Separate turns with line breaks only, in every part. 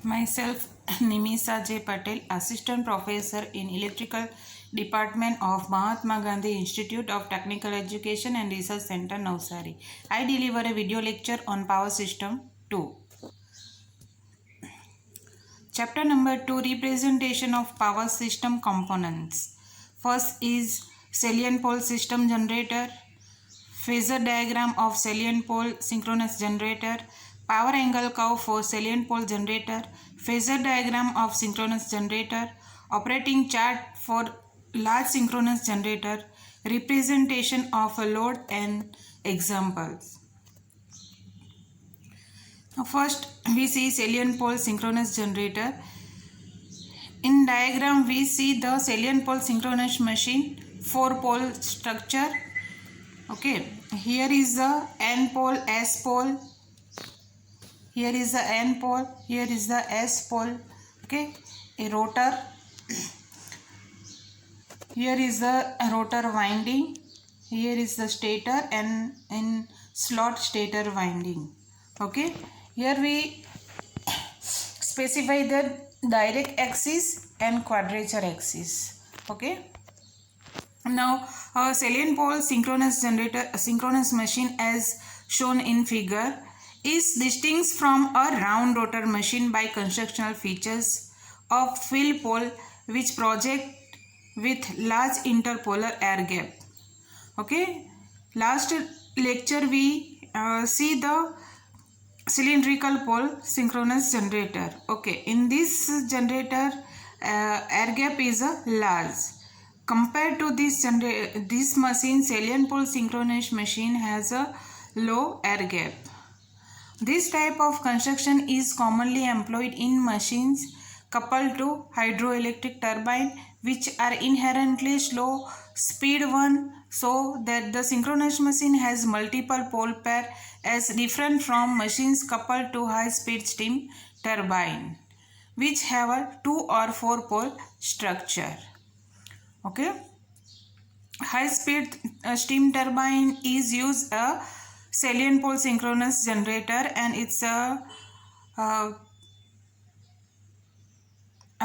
Myself, Nimisa J. Patel, Assistant Professor in Electrical Department of Mahatma Gandhi Institute of Technical Education and Research Center, Navsari. I deliver a video lecture on Power System 2. Chapter number 2, Representation of Power System Components. First is Salient Pole System Generator, Phasor diagram of salient pole synchronous generator, power angle curve for salient pole generator, phasor diagram of synchronous generator, operating chart for large synchronous generator, representation of a load and examples. First, we see salient pole synchronous generator. In diagram, we see the salient pole synchronous machine, 4-pole structure. Okay, here is the N pole, S pole. Here is the N pole, here is the S pole. Okay, a rotor. Here is the rotor winding. Here is the stator and in slot stator winding. Okay, here we specify the direct axis and quadrature axis. Okay. Now, a salient pole synchronous generator, synchronous machine as shown in figure is distinct from a round rotor machine by constructional features of fill pole which project with large interpolar air gap. Okay, last lecture we see the cylindrical pole synchronous generator. Okay, in this generator air gap is large. Compared to this machine, salient pole synchronous machine has a low air gap. This type of construction is commonly employed in machines coupled to hydroelectric turbine which are inherently slow speed one, so that the synchronous machine has multiple pole pair as different from machines coupled to high speed steam turbine which have a 2 or 4 pole structure. Okay, high speed steam turbine is used a salient pole synchronous generator and its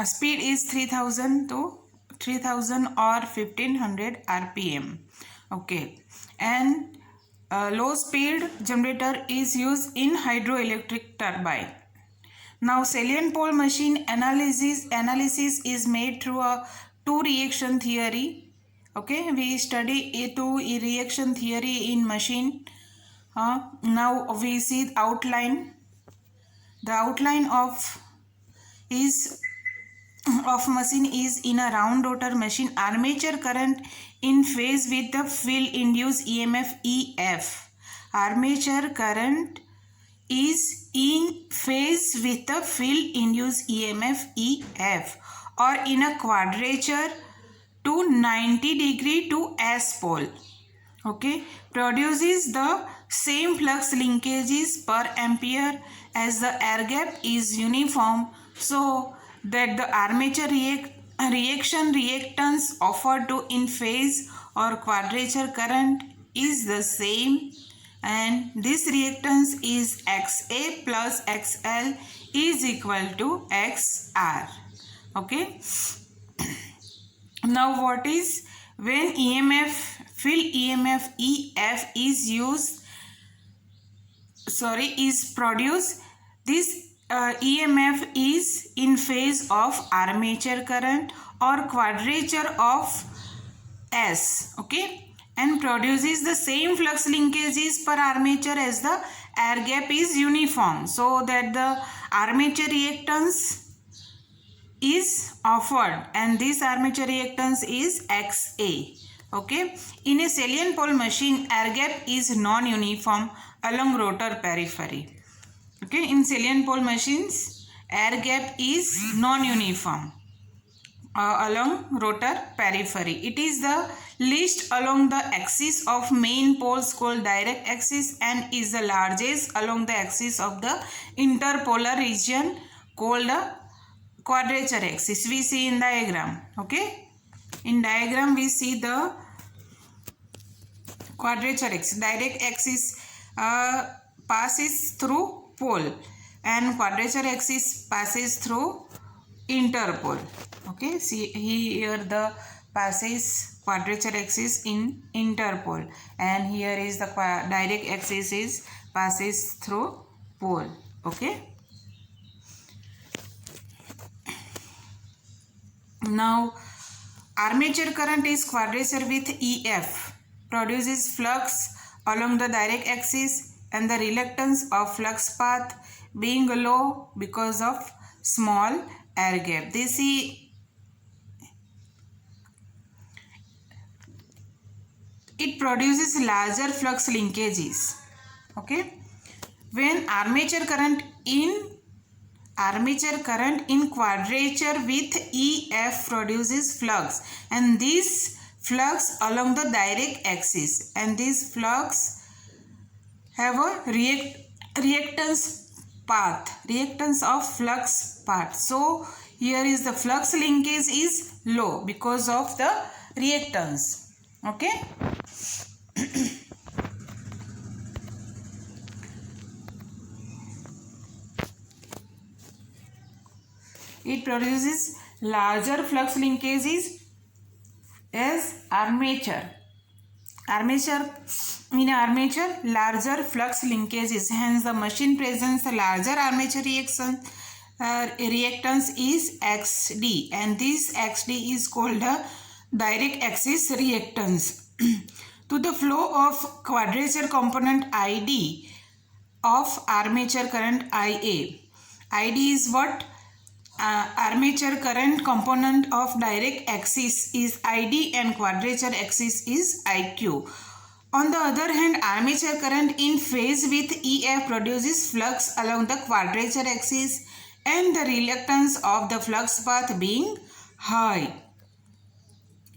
speed is 3000 to 3000 or 1500 rpm. Okay, and low speed generator is used in hydroelectric turbine. Now salient pole machine analysis is made through a two reaction theory. Okay, we study two reaction theory in machine. Now we see outline. The outline of machine is in a round rotor machine. Armature current in phase with the field induced EMF EF. Armature current is in phase with the field induced EMF EF or in a quadrature to 90 degree to S pole. Okay, produces the same flux linkages per ampere as the air gap is uniform, so that the armature reaction reactance offered to in phase or quadrature current is the same, and this reactance is XA plus XL is equal to XR. Okay. Now what is when field EMF EF is produced, this EMF is in phase of armature current or quadrature of S. Okay, and produces the same flux linkages per armature as the air gap is uniform, so that the armature reactance is offered and this armature reactance is XA. Okay, in a salient pole machine air gap is non-uniform along rotor periphery. Okay, in salient pole machines air gap is non-uniform along rotor periphery. It is the least along the axis of main poles called direct axis and is the largest along the axis of the interpolar region called the quadrature axis. We see in diagram. Okay, in diagram we see the quadrature axis. Direct axis passes through pole and quadrature axis passes through interpole. Okay, see here the passes quadrature axis in interpole, and here is the direct axis is passes through pole. Okay, now armature current is quadrature with EF, produces flux along the direct axis and the reluctance of flux path being low because of small air gap. They see it produces larger flux linkages. Okay, when armature current in quadrature with EF produces flux, and this flux along the direct axis, and this flux have a reactance of flux path. So here is the flux linkage is low because of the reactance. Okay. It produces larger flux linkages as armature. In armature, larger flux linkages. Hence, the machine presents a larger armature reactance is XD, and this XD is called the direct axis reactance. To the flow of quadrature component ID of armature current IA. ID is what? Armature current component of direct axis is ID and quadrature axis is IQ. On the other hand, armature current in phase with EF produces flux along the quadrature axis and the reluctance of the flux path being high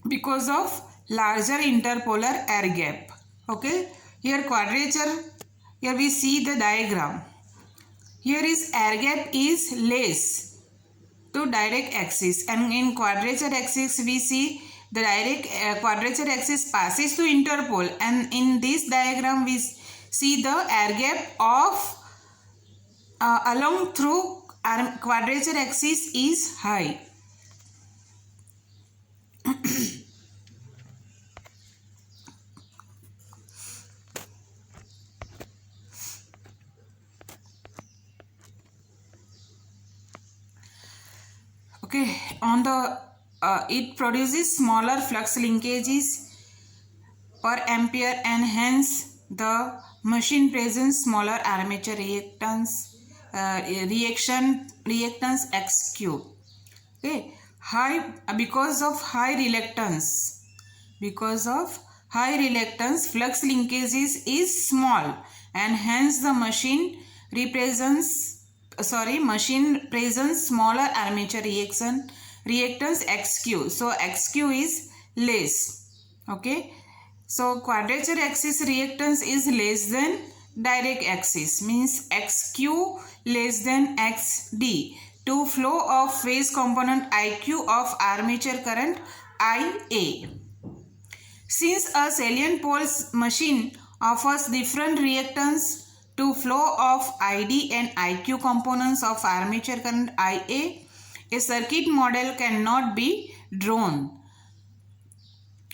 because of larger interpolar air gap. Okay, here quadrature, here we see the diagram. Here is air gap is less to direct axis, and in quadrature axis we see the direct quadrature axis passes to interpole, and in this diagram we see the air gap of along through quadrature axis is high. Okay, on the it produces smaller flux linkages per ampere, and hence the machine presents smaller armature reactance XQ. Okay, because of high reluctance flux linkages is small, and hence the machine presents smaller armature reactance XQ. So XQ is less. Okay, so quadrature axis reactance is less than direct axis, means XQ less than XD to flow of phase component IQ of armature current IA. Since a salient poles machine offers different reactance to flow of ID and IQ components of armature current IA, a circuit model cannot be drawn.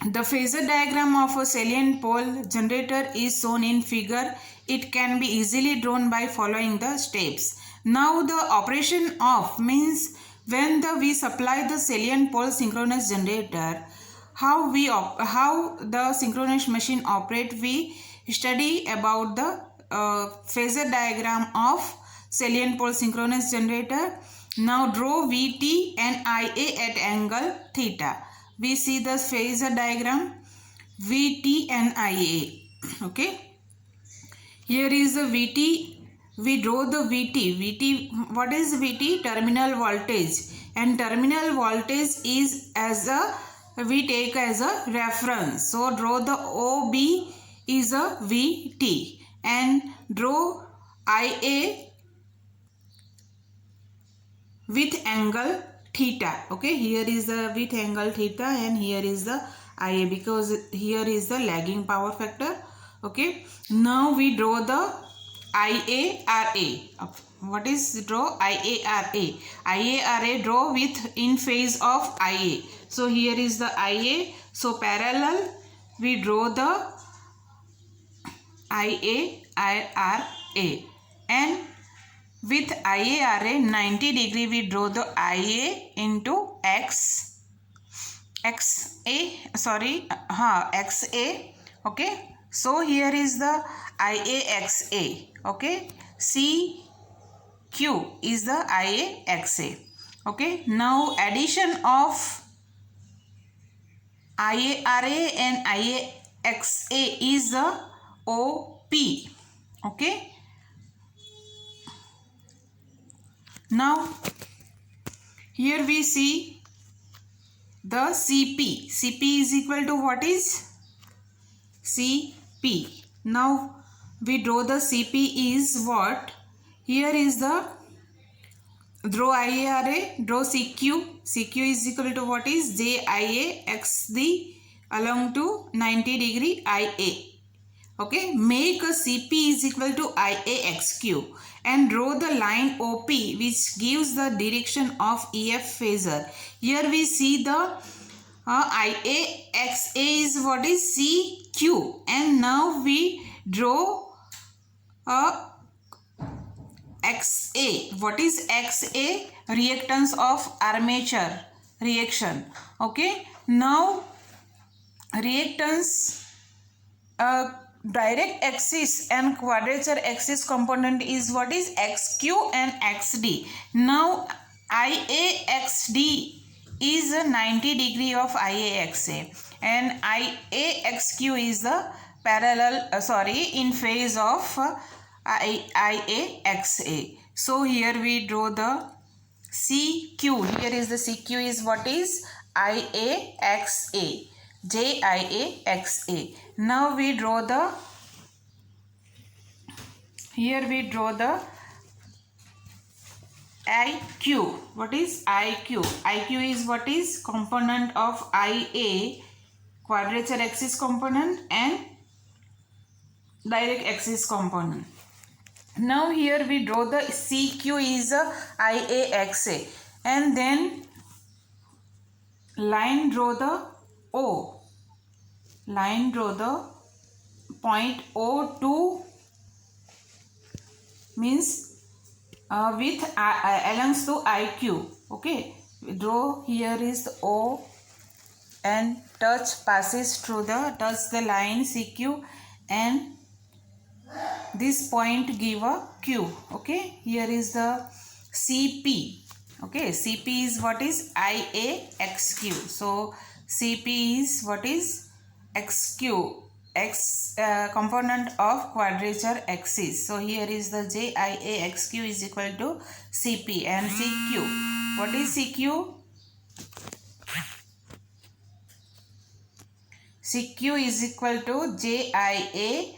The phasor diagram of a salient pole generator is shown in figure. It can be easily drawn by following the steps. Now the operation of means when we supply the salient pole synchronous generator, how the synchronous machine operate, we study about the phasor diagram of salient pole synchronous generator. Now draw VT and IA at angle theta. We see the phasor diagram VT and IA. Okay, here is the VT. We draw the VT. What is VT? Terminal voltage, and terminal voltage is we take as a reference. So draw the OB is a VT, and draw IA with angle theta. Okay, here is the with angle theta, and here is the IA because here is the lagging power factor. Okay, now we draw the IARA. What is draw? IARA. IARA draw with in phase of IA. So here is the IA. So parallel we draw the IARA, and with IARA 90 degree we draw the IA into XA. Okay. So here is the IAXA. Okay. CQ is the IAXA. Okay. Now addition of IARA and IAXA is the OP. Okay. Now here we see the CP. CP is equal to what is? CP. Now we draw the CP is what? Here is the draw IARA, draw CQ. CQ is equal to what is? JIAXD along to 90 degree IA. Okay, make a CP is equal to IAXQ and draw the line OP which gives the direction of EF phasor. Here we see the IAXA is what is? CQ, and now we draw XA. What is XA? Reactance of armature reaction. Okay, now reactance direct axis and quadrature axis component is what is? XQ and XD. Now IAXD is a 90 degree of IAXA and IAXQ is the parallel in phase of IAXA. So here we draw the CQ. Here is the CQ is what is? IAXA. JIAXA. Now we draw the, here we draw the IQ. What is IQ? IQ is what is? Component of IA, quadrature axis component and direct axis component. Now here we draw the CQ is IAXA, and then line draw the O. Line draw the point O to means with belongs to IQ. Okay, draw here is the O and passes through the line CQ, and this point give a Q. Okay, here is the CP. Okay, CP is what is? IAXQ. So CP is what is? XQ, component of quadrature axis. So here is the JIAXQ is equal to CP and CQ. What is CQ? CQ is equal to JIAXD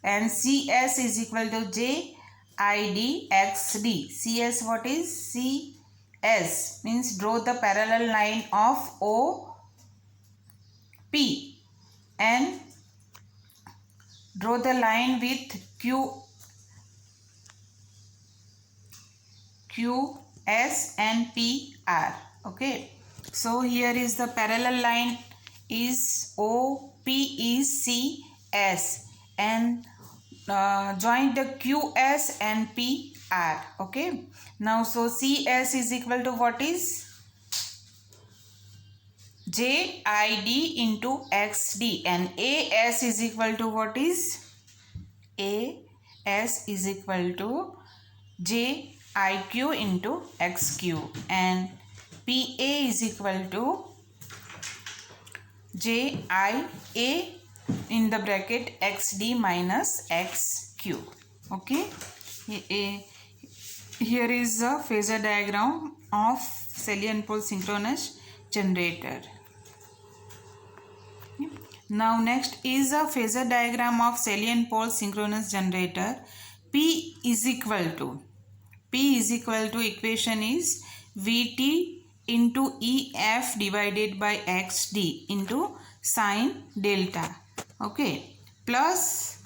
and CS is equal to JIDXD. CS what is? CS means draw the parallel line of OP and draw the line with QS and PR. Okay, so here is the parallel line is OP is CS and join the QS and PR. Okay, now so CS is equal to what is? JID into XD and AS is equal to what is? AS is equal to JIQ into XQ and PA is equal to JIA in the bracket XD minus XQ. Okay, here is a phasor diagram of salient pole synchronous generator. Now next is a phasor diagram of salient pole synchronous generator. P is equal to equation is VT into EF divided by XD into sine delta. Okay, plus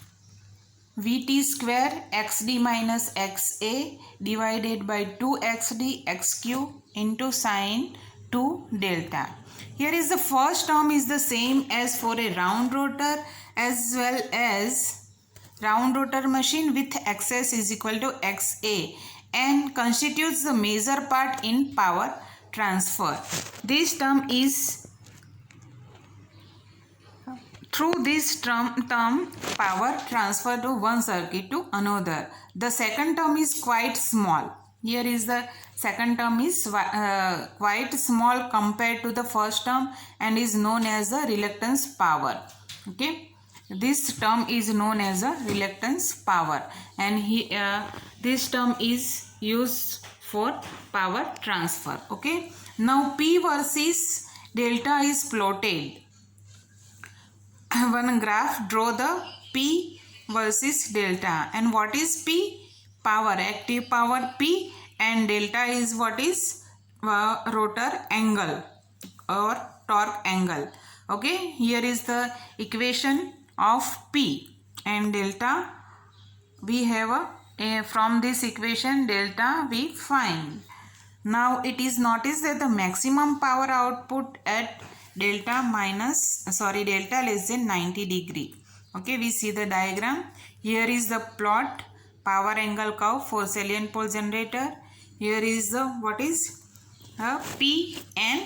Vt square xd minus xa divided by 2xd xq into sine 2 delta. Here is the first term is the same as for a round rotor as well as round rotor machine with axis is equal to xa and constitutes the major part in power transfer. This term is through this term power transfer to one circuit to another. The second term is quite small. Here is the second term is quite small compared to the first term and is known as the reluctance power. Okay, this term is known as a reluctance power and this term is used for power transfer. Okay, now P versus delta is plotted. One graph, draw the P versus delta. And what is P? Power, active power P, and delta is what is rotor angle or torque angle. Okay, here is the equation of P and delta. We have from this equation delta we find. Now it is noticed that the maximum power output at delta less than 90 degree. Okay, we see the diagram. Here is the plot power angle curve for salient pole generator. Here is the what is P and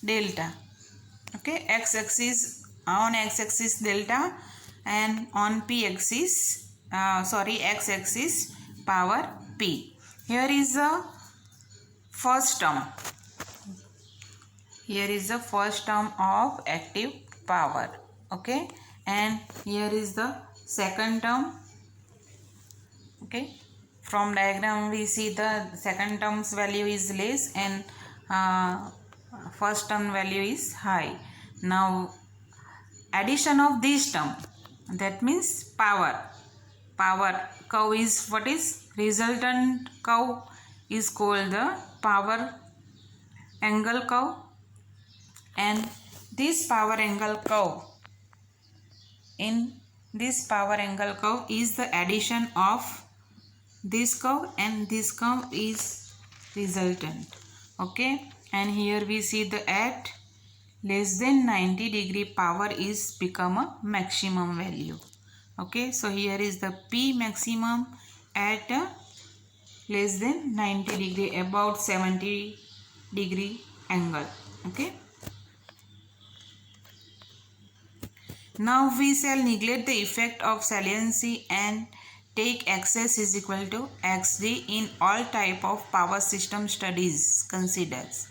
delta. Okay, x-axis, on x-axis delta and on x-axis power P. Here is the first term. Here is the first term of active power. Okay, and here is the second term. Okay, from diagram we see the second term's value is less and first term value is high. Now addition of this term, that means power curve is what is resultant curve is called the power angle curve, and this power angle curve, in this power angle curve is the addition of this curve and this curve is resultant. Okay, and here we see the at less than 90 degree power is become a maximum value. Okay, so here is the P maximum at less than 90 degree, about 70 degree angle. Okay, now we shall neglect the effect of saliency and take Xs is equal to Xd in all type of power system studies considers.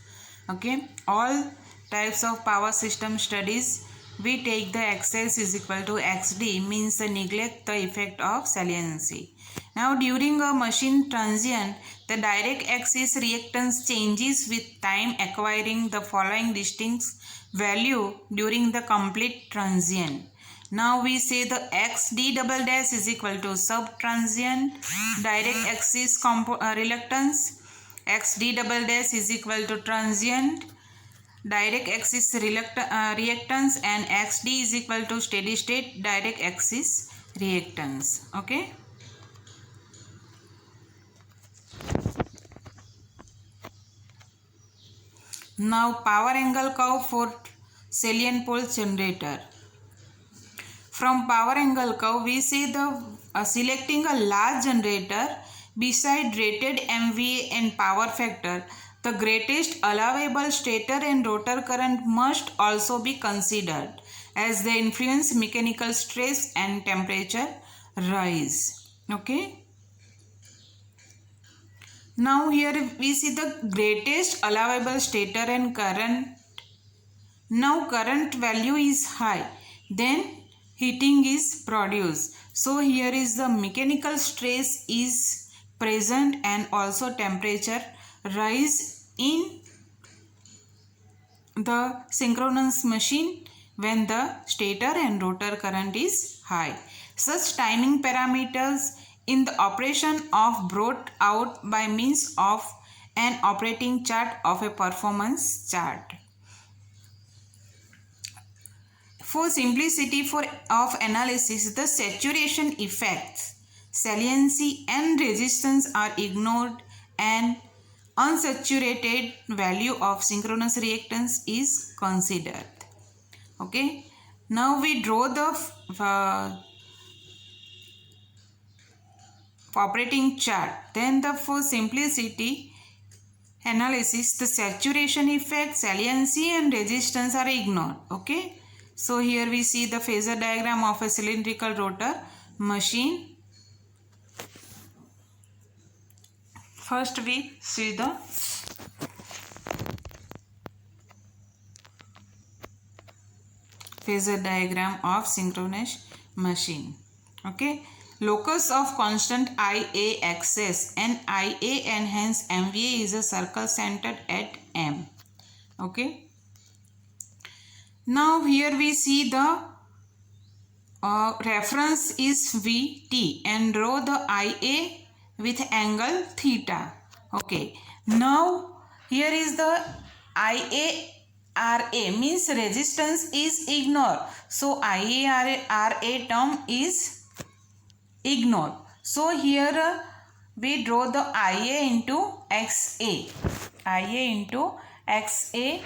Okay, all types of power system studies we take the Xs is equal to Xd, means the neglect the effect of saliency. Now during a machine transient, the direct axis reactance changes with time, acquiring the following distinct value during the complete transient. Now we say the Xd double dash is equal to sub transient direct axis reluctance, Xd double dash is equal to transient direct axis reactance, and Xd is equal to steady state direct axis reactance. Okay, now power angle curve for salient pole generator. From power angle curve we see the selecting a large generator beside rated MVA and power factor, the greatest allowable stator and rotor current must also be considered as they influence mechanical stress and temperature rise. Okay, now here we see the greatest allowable stator and current. Now current value is high, then heating is produced. So here is the mechanical stress is present and also temperature rise in the synchronous machine when the stator and rotor current is high. Such timing parameters in the operation of brought out by means of an operating chart of a performance chart. For simplicity of analysis, the saturation effects, saliency and resistance are ignored and unsaturated value of synchronous reactance is considered. Okay, now we draw the operating chart. Then for simplicity analysis, the saturation effect, saliency and resistance are ignored. Okay, so here we see the phasor diagram of a cylindrical rotor machine. First we see the phasor diagram of synchronous machine. Okay, locus of constant IA axis and IA and hence MVA is a circle centered at M. Okay, now here we see the reference is VT and draw the IA with angle theta. Okay, now here is the IA RA means resistance is ignored, so IA RA term is ignored. So here we draw the IA into XA, IA into XA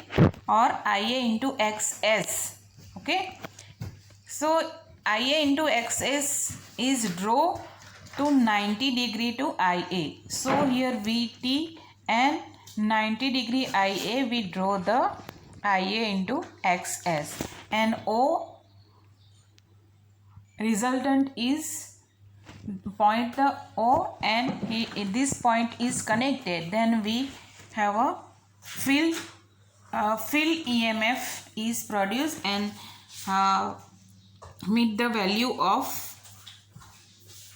or IA into XS. Okay, so IA into XS is draw to 90 degree to IA. So here VT and 90 degree IA, we draw the IA into XS and O resultant is point the O and this point is connected. Then we have a field EMF is produced and meet the value of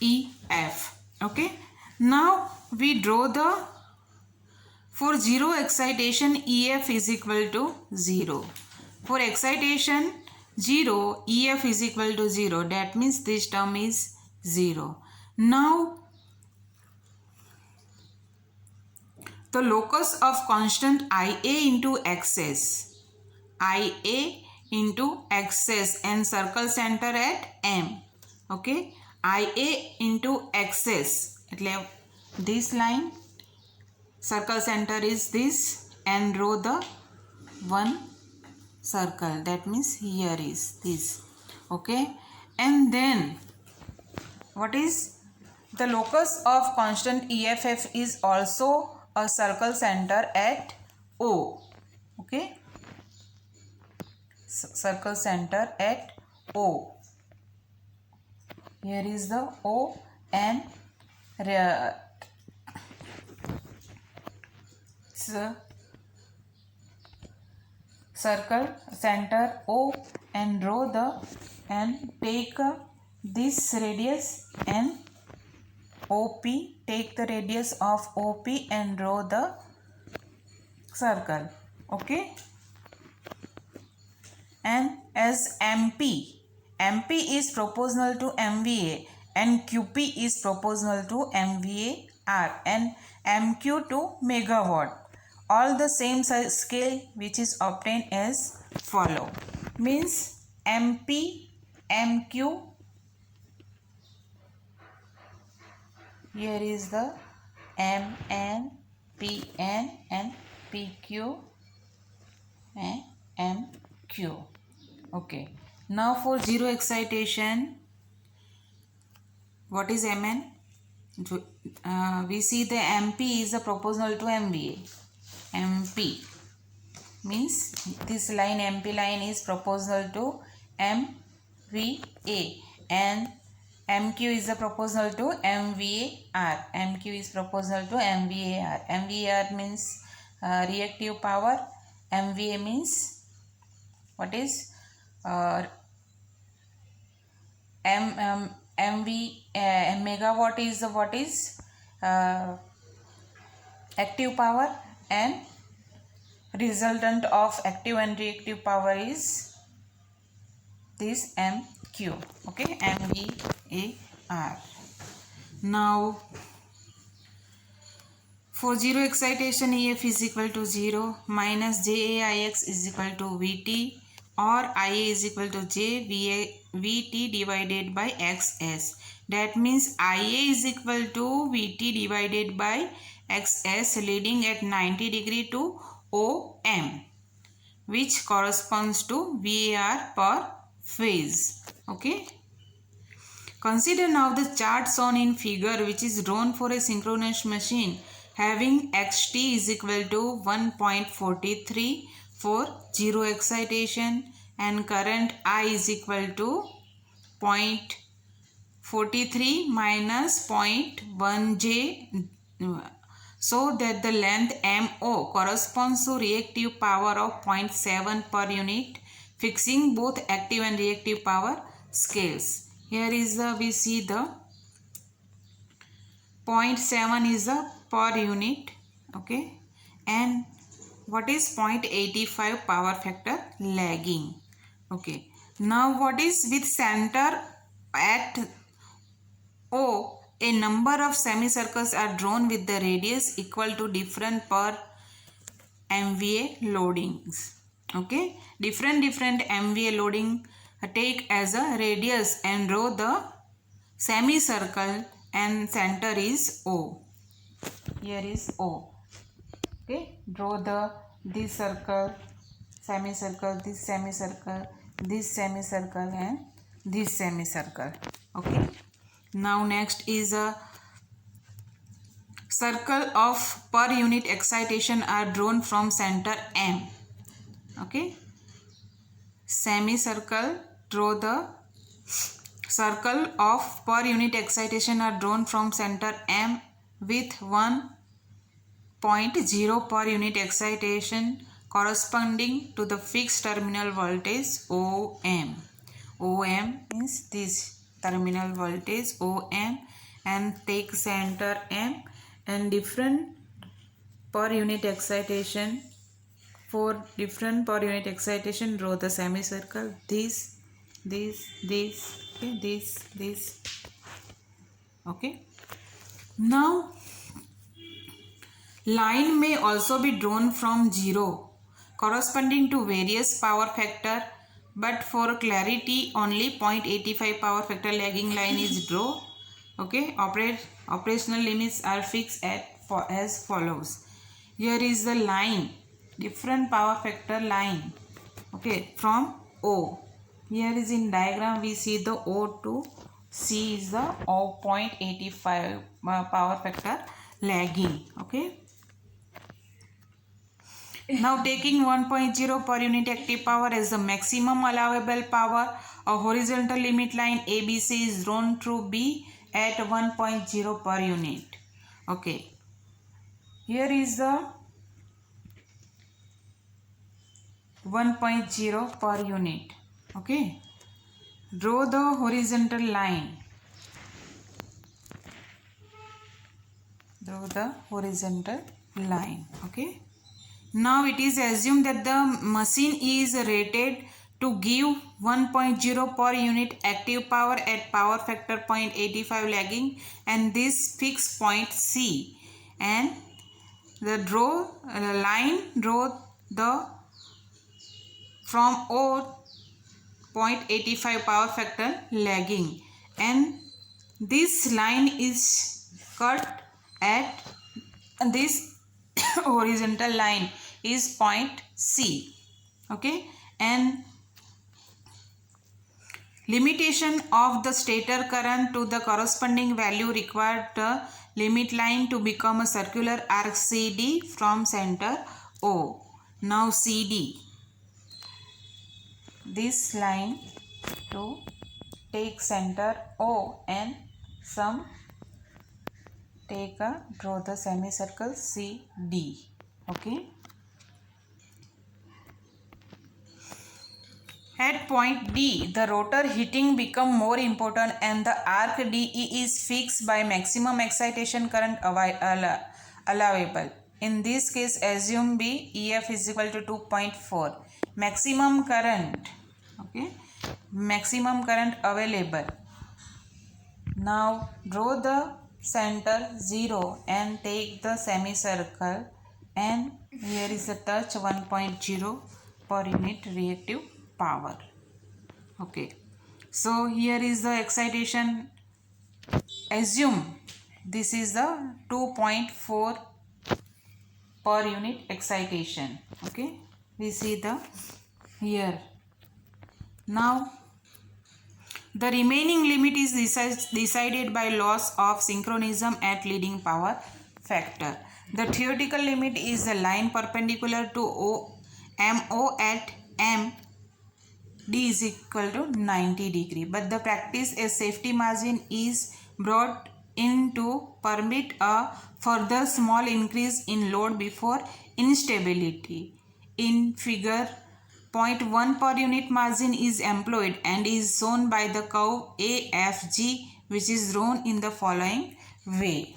EF. Okay, now we draw the for zero excitation EF is equal to 0. For excitation 0 EF is equal to 0. That means this term is 0. Now the locus of constant IA into XS, IA into XS and circle center at M. Okay, IA into XS, this line, circle center is this and draw the one circle, that means here is this. Okay, and then what is the locus of constant EFF is also a circle center at O. Okay, circle center at O. Here is the O and circle center O and draw the and take this radius and OP, take the radius of OP and draw the circle. Okay, and as MP is proportional to MVA and QP is proportional to MVAR and MQ to megawatt, all the same scale, which is obtained as follow. Means MP, MQ, here is the MN, PN and PQ and MQ. Okay, now for zero excitation, what is MN? We see the MP is a proportional to MVA. MP means this line, MP line is proportional to MVA and MQ is a proportional to MVAR. MQ is proportional to MVAR. MVAR means reactive power. MVA means what is megawatt is what is active power and resultant of active and reactive power is this MQ. Okay, MVAR. Now for zero excitation EF is equal to 0 minus JAIX is equal to VT or Ia is equal to J Vt divided by Xs. That means Ia is equal to Vt divided by Xs leading at 90 degree to OM, which corresponds to VAR per phase. Okay. Consider now the chart shown in figure, which is drawn for a synchronous machine having xt is equal to 1.43 for 0 excitation and current I is equal to 0.43 minus 0.1 J, so that the length MO corresponds to reactive power of 0.7 per unit, fixing both active and reactive power scales. Here is we see the 0.7 is the per unit, okay, and what is 0.85 power factor lagging. Okay, now what is with center at O, a number of semicircles are drawn with the radius equal to different per MVA loadings. Okay, different MVA loading take as a radius and draw the semicircle and center is O. Here is O. Okay, draw this circle, semicircle, this semicircle, this semicircle and this semicircle. Okay, now next is a circle of per unit excitation are drawn from center M. Okay, semicircle, draw the circle of per unit excitation are drawn from center M with 1.0 per unit excitation corresponding to the fixed terminal voltage OM. OM means this terminal voltage OM, and take center M and different per unit excitation. For different per unit excitation, draw the semicircle, this, okay, this. Okay. Now, line may also be drawn from 0 corresponding to various power factor, but for clarity only 0.85 power factor lagging line is drawn. Okay, operational limits are fixed as follows. Here is the line, different power factor line, okay, from O. Here is in diagram we see the O to C is the 0.85 power factor lagging. Okay. Now taking 1.0 per unit active power as the maximum allowable power, a horizontal limit line ABC is drawn through B at 1.0 per unit. Okay. Here is the 1.0 per unit. Okay. Draw the horizontal line. Draw the horizontal line. Okay. Now it is assumed that the machine is rated to give 1.0 per unit active power at power factor 0.85 lagging, and this fixed point C, and the line draw the from O 0.85 power factor lagging, and this line is cut at this horizontal line is point C. Okay, and limitation of the stator current to the corresponding value required the limit line to become a circular arc CD from center O. Now CD, this line to take center O and some draw the semicircle CD. Okay. At point D, the rotor heating become more important and the arc DE is fixed by maximum excitation current allowable. In this case, assume B EF is equal to 2.4. Maximum current, okay, maximum current available. Now draw the center 0 and take the semicircle, and here is the touch 1.0 per unit reactive power. Okay, so here is the excitation. Assume this is the 2.4 per unit excitation. Okay, we see the here. Now the remaining limit is decided by loss of synchronism at leading power factor. The theoretical limit is the line perpendicular to MO at M D is equal to 90 degree. But the practice, a safety margin is brought in to permit a further small increase in load before instability. In figure, 0.1 per unit margin is employed and is shown by the curve AFG, which is drawn in the following way.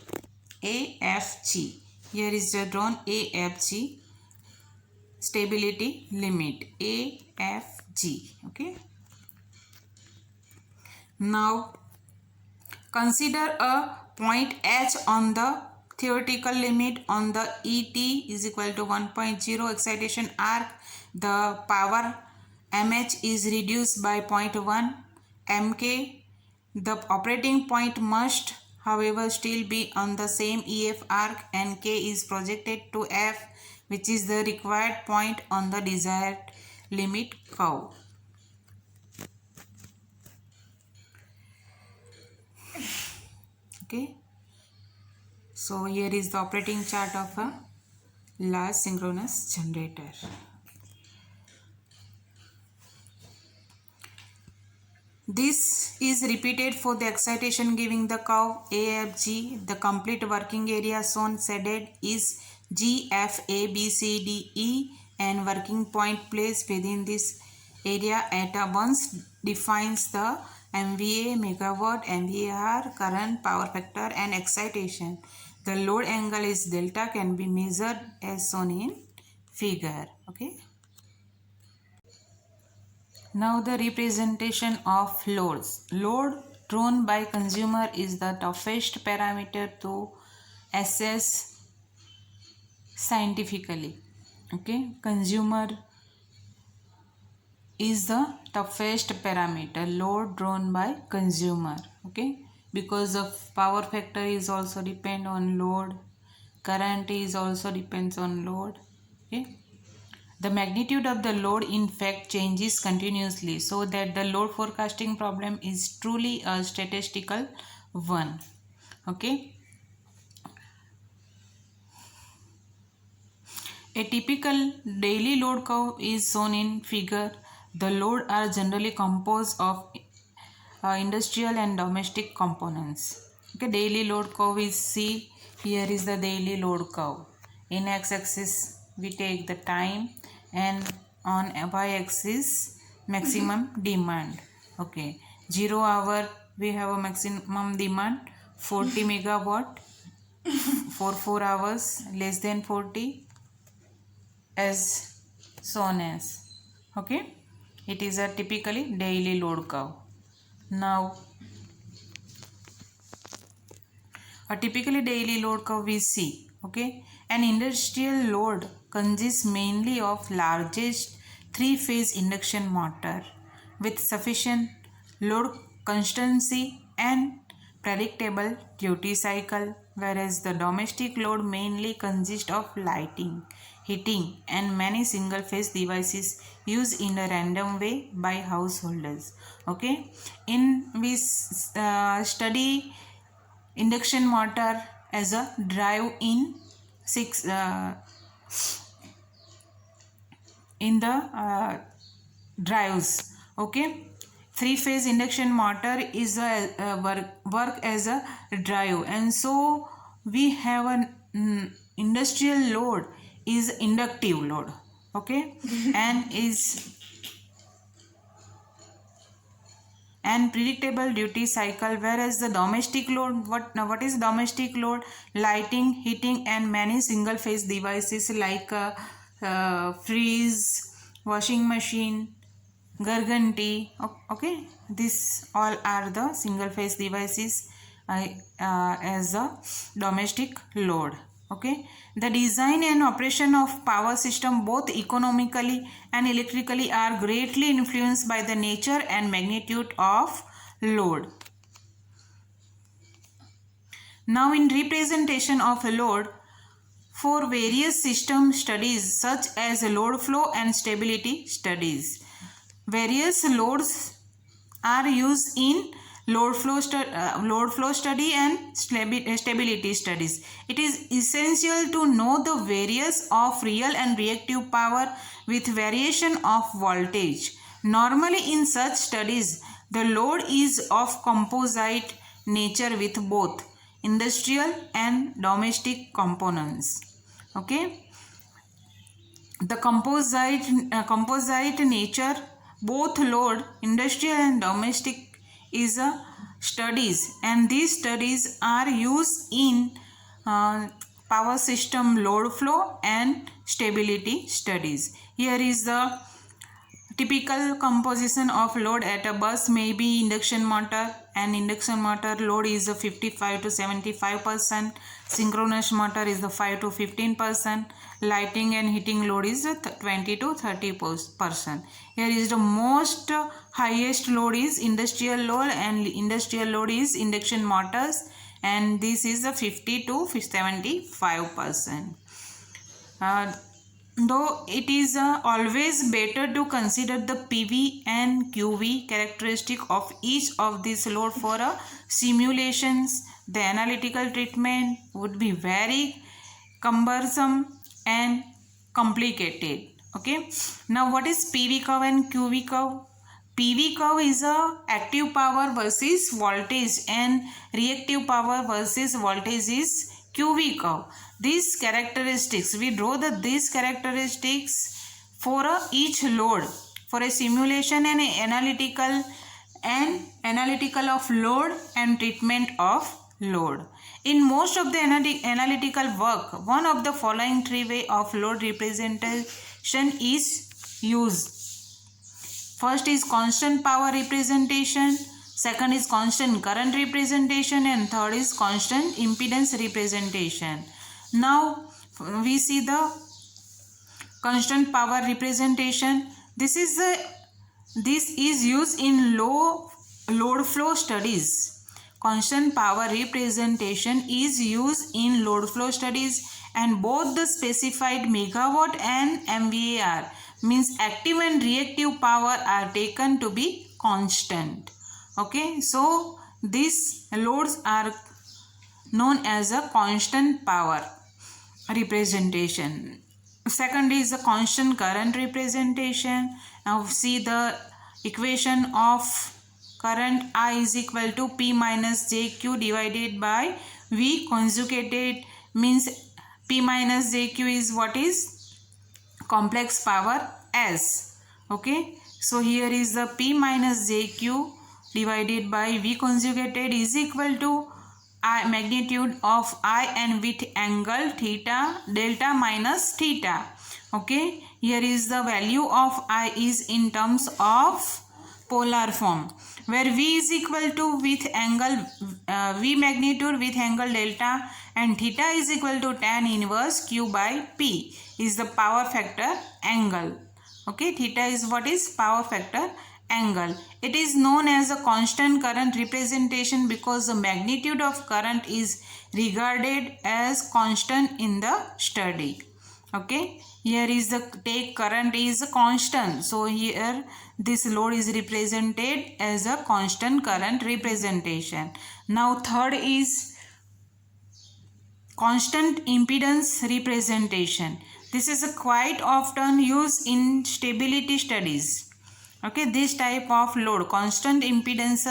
AFG. Here is the drawn AFG, stability limit, AFG. Okay. Now consider a point H on the theoretical limit on the ET is equal to 1.0 excitation arc. The power MH is reduced by 0.1 MK. The operating point must, however, still be on the same EF arc, and K is projected to F, which is the required point on the desired limit curve. Okay, so here is the operating chart of a large synchronous generator. This is repeated for the excitation giving the curve AFG. The complete working area shown shaded is G, F, A, B, C, D, E, and working point placed within this area at once defines the MVA, megawatt, MVAR, current, power factor, and excitation. The load angle is delta, can be measured as shown in figure. Okay. Now the representation of loads. Load drawn by consumer is the toughest parameter to assess scientifically. Okay, consumer is the toughest parameter, load drawn by consumer. Okay, because of power factor is also depend on load, current is also depends on load. Okay, the magnitude of the load in fact changes continuously, so that the load forecasting problem is truly a statistical one. Okay, a typical daily load curve is shown in figure. The load are generally composed of industrial and domestic components. Okay, daily load curve is C. Here is the daily load curve. In x-axis we take the time, and on y-axis maximum demand. Okay, 0 hour we have a maximum demand 40 megawatt. For 4 hours less than 40, as shown as. Okay, it is a typically daily load curve. Now a typically daily load curve we see. Okay, an industrial load consists mainly of largest 3-phase induction motor with sufficient load constancy and predictable duty cycle, whereas the domestic load mainly consists of lighting, heating, and many single phase devices used in a random way by householders. Okay, in we study induction motor as a drive in drives. Okay, 3-phase induction motor is a work as a drive, and so we have an industrial load is inductive load. Okay, and predictable duty cycle, whereas the domestic load, what is domestic load? Lighting, heating, and many single phase devices like freeze, washing machine, Garganti. Okay, this all are the single phase devices as a domestic load. Okay, the design and operation of power system both economically and electrically are greatly influenced by the nature and magnitude of load. Now in representation of a load for various system studies such as load flow and stability studies. Various loads are used in load flow study and stability studies. It is essential to know the various of real and reactive power with variation of voltage. Normally in such studies, the load is of composite nature with both industrial and domestic components. Okay, the composite nature, both load industrial and domestic is a studies, and these studies are used in power system load flow and stability studies. Here is the typical composition of load at a bus may be induction motor, and induction motor load is 55 to 75%. Synchronous motor is the 5 to 15%. Lighting and heating load is 20 to 30%. Here is the most highest load is industrial load, and industrial load is induction motors, and this is 50 to 75%. Though it is always better to consider the PV and QV characteristic of each of these load for simulations, the analytical treatment would be very cumbersome and complicated. Okay, now what is PV curve and QV curve? PV curve is a active power versus voltage, and reactive power versus voltage is QV curve. These characteristics, we draw these characteristics for each load for a simulation and analytical of load and treatment of load. In most of the analytical work, one of the following three ways of load representation is used. First is constant power representation, second is constant current representation, and third is constant impedance representation. Now we see the constant power representation. This is used in load flow studies. Constant power representation is used in load flow studies, and both the specified megawatt and MVAR means active and reactive power are taken to be constant. Okay, so these loads are known as a constant power representation. Second is the constant current representation. Now see the equation of current I is equal to P minus JQ divided by V conjugated, means P minus JQ is what is complex power S. Okay, so here is the P minus JQ divided by V conjugated is equal to I magnitude of I and with angle theta delta minus theta. Okay, here is the value of I is in terms of polar form, where V is equal to with angle V magnitude with angle delta, and theta is equal to tan inverse Q by P is the power factor angle. Okay, theta is what is power factor angle. It is known as a constant current representation because the magnitude of current is regarded as constant in the study. Okay, here is the take current is constant, so here this load is represented as a constant current representation. Now third is constant impedance representation. This is quite often used in stability studies. Okay, this type of load, constant impedance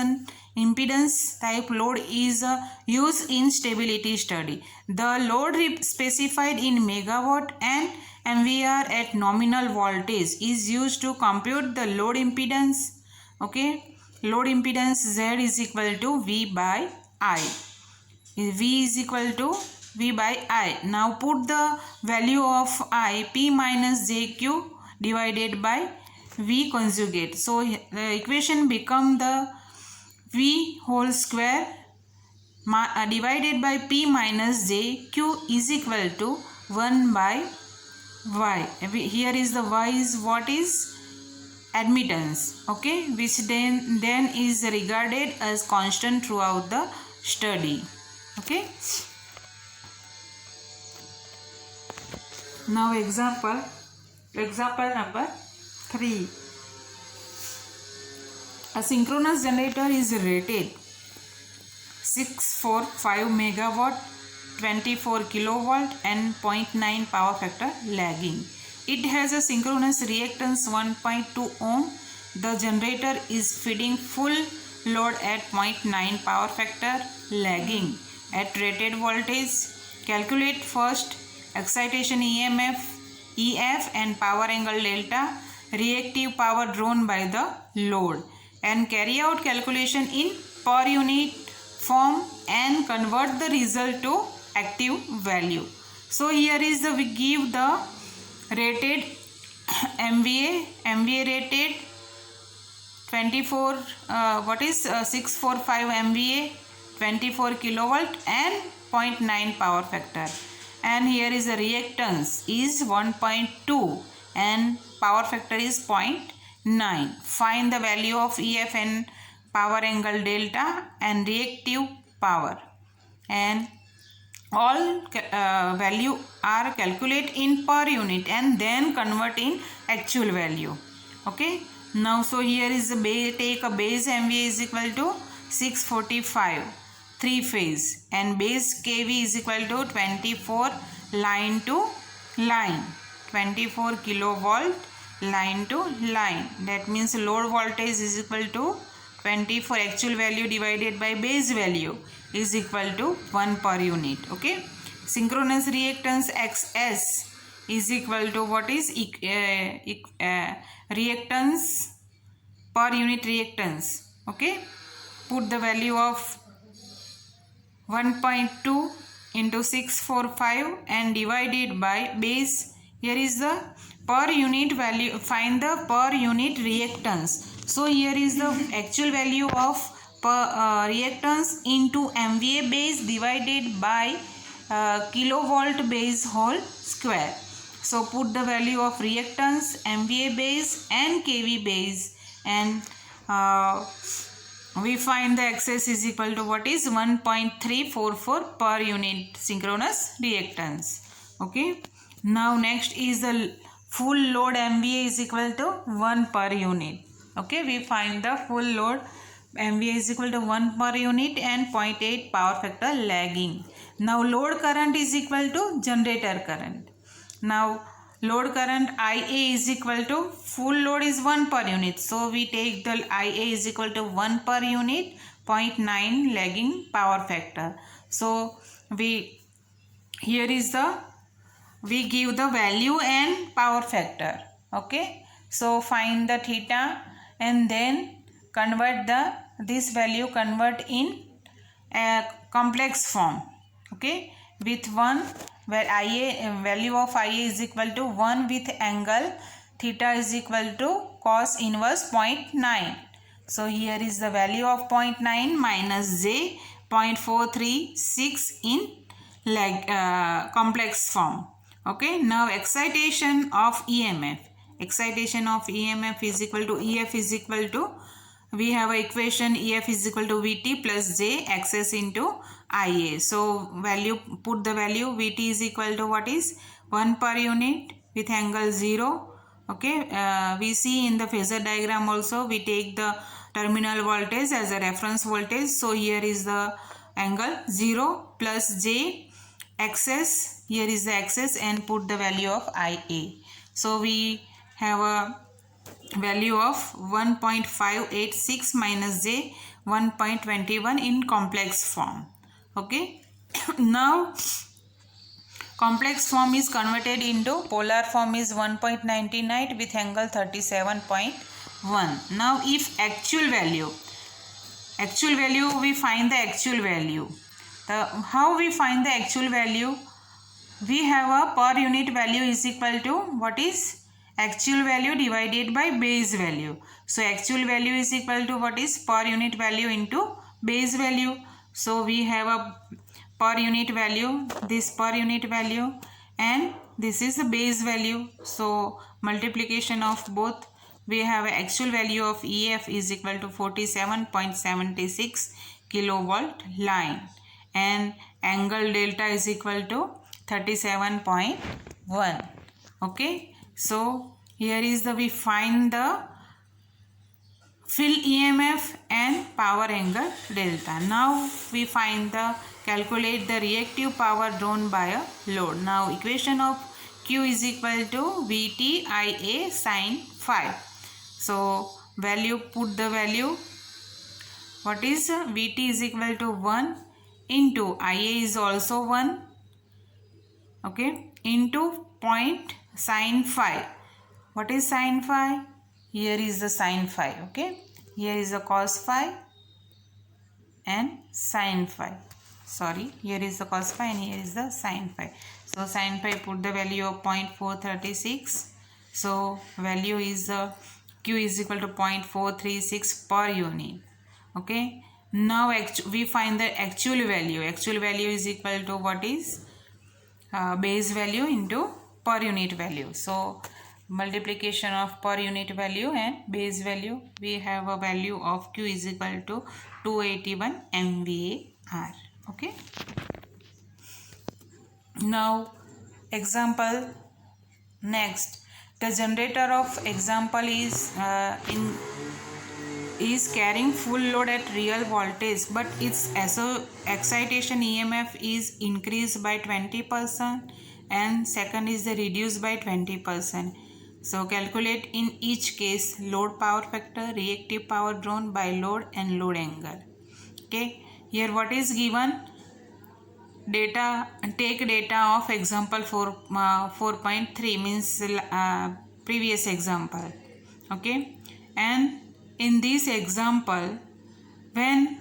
type load is used in stability study. The load specified in megawatt and MVAR at nominal voltage is used to compute the load impedance. Okay, load impedance Z is equal to V by I. V is equal to V by I. Now put the value of I, P minus JQ divided by V conjugate. So the equation become the V whole square divided by P minus J, Q is equal to 1 by Y. Here is the Y is what is admittance, okay, which then is regarded as constant throughout the study, okay. Now example number 3. A synchronous generator is rated 645 megawatt, 24 kilovolt and 0.9 power factor lagging. It has a synchronous reactance 1.2 ohm. The generator is feeding full load at 0.9 power factor lagging at rated voltage. Calculate first excitation EMF, EF and power angle delta, reactive power drawn by the load, and carry out calculation in per unit form and convert the result to active value. So here is the we give the rated MVA rated 645 MVA, 24 kilovolt and 0.9 power factor, and here is the reactance is 1.2 and power factor is 0.9. Find the value of EF and power angle delta and reactive power, and all value are calculated in per unit and then convert in actual value, okay. Now so here is the base, take a base MVA is equal to 645 3 phase and base kV is equal to 24 line to line, 24 kilovolt line to line. That means load voltage is equal to 24 actual value divided by base value is equal to 1 per unit, okay. Synchronous reactance XS is equal to what is reactance per unit reactance, okay. Put the value of 1.2 into 645 and divided by base. Here is the per unit value. Find the per unit reactance. So here is the actual value of reactance into MVA base divided by kilovolt base whole square. So put the value of reactance, MVA base and kV base, and we find the XS is equal to what is 1.344 per unit synchronous reactance, okay. Now next is the full load MVA is equal to 1 per unit, okay. We find the full load MVA is equal to 1 per unit and 0.8 power factor lagging. Now load current is equal to generator current. Now load current IA is equal to full load is 1 per unit. So we take the IA is equal to 1 per unit, 0.9 lagging power factor. So we give the value and power factor, okay. So find the theta and then convert this value in a complex form, okay, with 1 where value of IA is equal to 1 with angle theta is equal to cos inverse 0.9. So here is the value of 0.9 minus J 0.436 in complex form, okay. Now excitation of EMF is equal to EF is equal to, we have an equation EF is equal to VT plus J XS into IA. So put the value VT is equal to what is 1 per unit with angle 0, okay. We see in the phasor diagram also we take the terminal voltage as a reference voltage. So here is the angle 0 plus J XS, here is the XS, and put the value of IA. So we have a value of 1.586 minus J 1.21 in complex form, okay. Now complex form is converted into polar form is 1.99 with angle 37.1. Now if actual value we find the actual value. How we find the actual value? We have a per unit value is equal to what is actual value divided by base value. So actual value is equal to what is per unit value into base value. So we have a per unit value, this per unit value, and this is the base value. So multiplication of both, we have an actual value of EF is equal to 47.76 kilovolt line, and angle delta is equal to 37.1. Okay, so here is the, we find the field EMF and power angle delta. Now we find the, calculate the reactive power drawn by a load. Now equation of Q is equal to VT IA sin phi. So value, put the value, what is VT is equal to 1 into IA is also 1, okay, into point sin phi. What is sin phi? Here is the sin phi, okay. Here is the cos phi and sin phi. Sorry, here is the cos phi and here is the sin phi. So sin phi, put the value of 0.436. So value is Q is equal to 0.436 per unit. Okay. Now we find the actual value. Actual value is equal to what is base value into per unit value. So multiplication of per unit value and base value, we have a value of Q is equal to 281 MVAR. Okay. Now example next. The generator of example is carrying full load at real voltage, but its excitation EMF is increased by 20% and second is the reduced by 20%. So calculate in each case load power factor, reactive power drawn by load and load angle. Okay, here what is given? Data, take data of example 4.3 means previous example. Okay, and in this example, when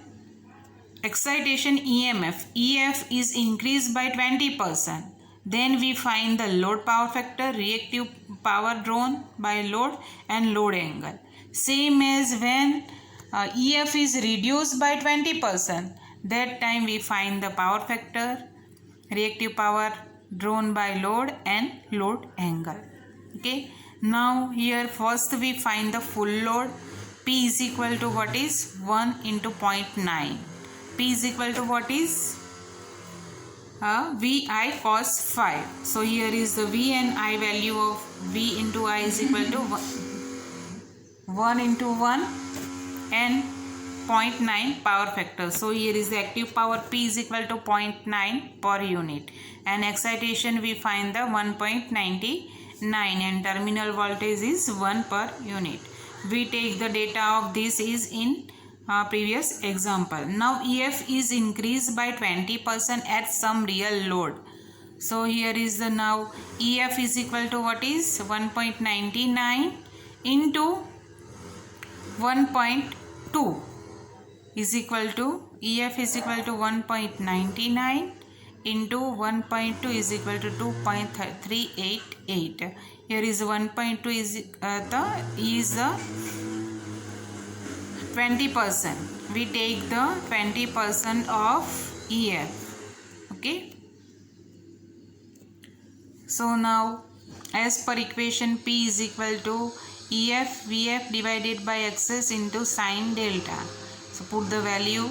excitation EMF EF is increased by 20%, then we find the load power factor, reactive power drawn by load and load angle. Same as when EF is reduced by 20%, that time we find the power factor, reactive power drawn by load and load angle. Okay, now here first we find the full load. P is equal to what is 1 into 0.9. P is equal to what is VI cos phi. So here is the V and I value of V into I is equal to 1 into 1 and 0.9 power factor. So here is the active power P is equal to 0.9 per unit, and excitation we find the 1.99 and terminal voltage is 1 per unit. We take the data of this is in previous example. Now EF is increased by 20% at some real load. So here is the, now EF is equal to what is 1.99 into 1.2 is equal to, EF is equal to 1.99 into 1.2 is equal to 2.388. Here is 1.2 is the 20%. We take the 20% of EF. Okay. So now as per equation, P is equal to EF VF divided by XS into sin delta. So put the value,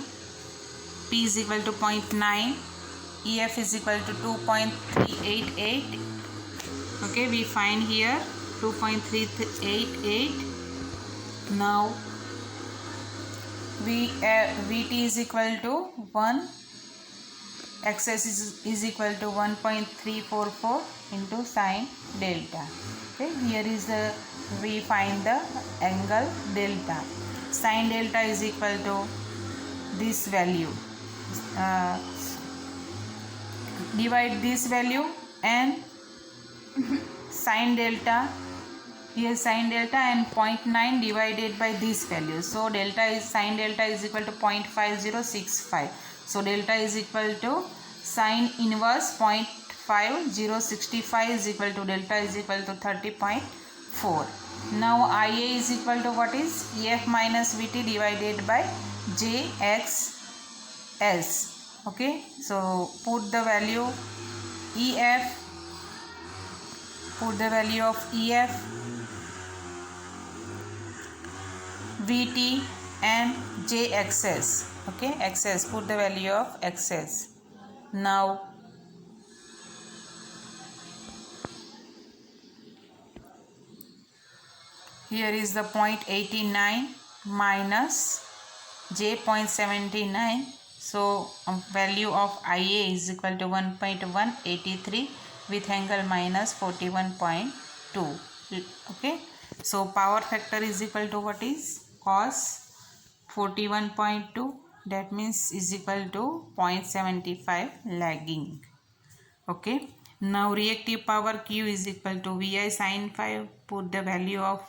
P is equal to 0.9, EF is equal to 2.388. Okay, we find here 2.388. Now VT is equal to 1, XS is equal to 1.344 into sin delta. Okay, here is the, we find the angle delta. Sin delta is equal to this value. Divide this value and sin delta, here sin delta and 0.9 divided by this value. So delta is, sin delta is equal to 0.5065. So delta is equal to sin inverse 0.5065 is equal to delta is equal to 30.4. Now IA is equal to what is EF minus VT divided by JXS. else. Okay, so put the value EF, put the value of EF, VT and J axis. Okay, axis, put the value of axis. Now here is the 0.89 minus J 0.79. So value of IA is equal to 1.183 with angle minus 41.2. Okay, so power factor is equal to what is cos 41.2, that means is equal to 0.75 lagging. Okay, now reactive power Q is equal to VI sin phi. Put the value of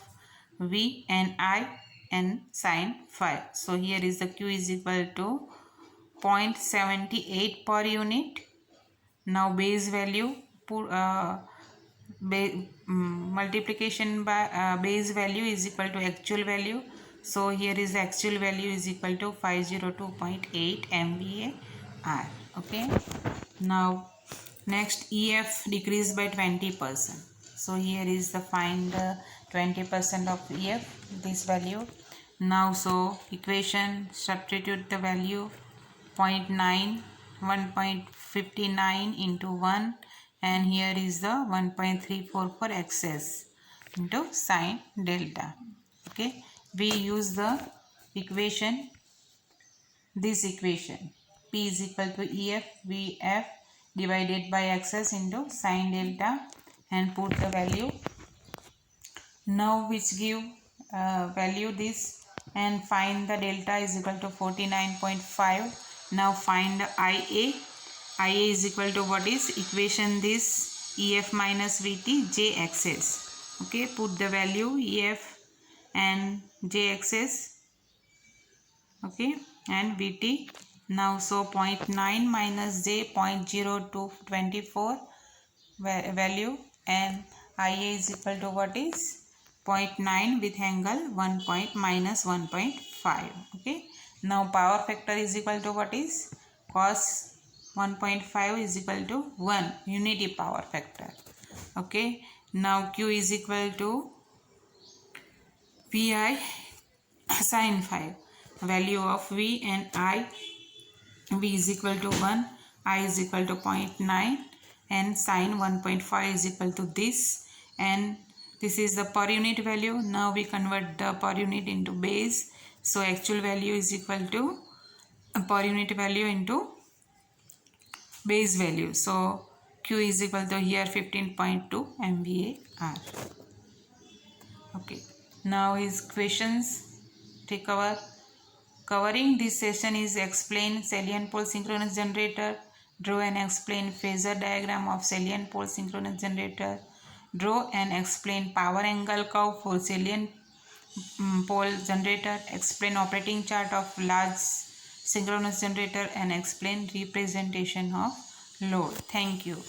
V and I and sin phi. So here is the Q is equal to 0.78 per unit. Now base value, put multiplication by base value is equal to actual value. So here is the actual value is equal to 502.8 MVAR. Okay, now next EF decreased by 20%. So here is the find 20% of EF, this value. Now so equation, substitute the value 0.9, 1.59 into 1, and here is the 1.34 for excess into sine delta. Okay, we use the equation, this equation, P is equal to EF VF divided by excess into sine delta, and put the value now which give value this, and find the delta is equal to 49.5. Now find the IA. IA is equal to what is equation this, EF minus VT J axis. Okay, put the value EF and J axis. Okay, and VT. Now so 0.9 minus J 0.0224 value, and IA is equal to what is 0.9 with angle 1.5. Okay, now power factor is equal to what is cos 1.5 is equal to 1, unity power factor. Okay, now Q is equal to VI sin phi. Value of V and I, V is equal to 1, I is equal to 0.9, and sin 1.5 is equal to this, and this is the per unit value. Now we convert the per unit into base. So actual value is equal to per unit value into base value. So Q is equal to here 15.2 MVAR. Okay, now is questions to cover. Covering this session is explain salient pole synchronous generator, draw and explain phasor diagram of salient pole synchronous generator, draw and explain power angle curve for salient pole generator, explain operating chart of large synchronous generator, and explain representation of load. Thank you.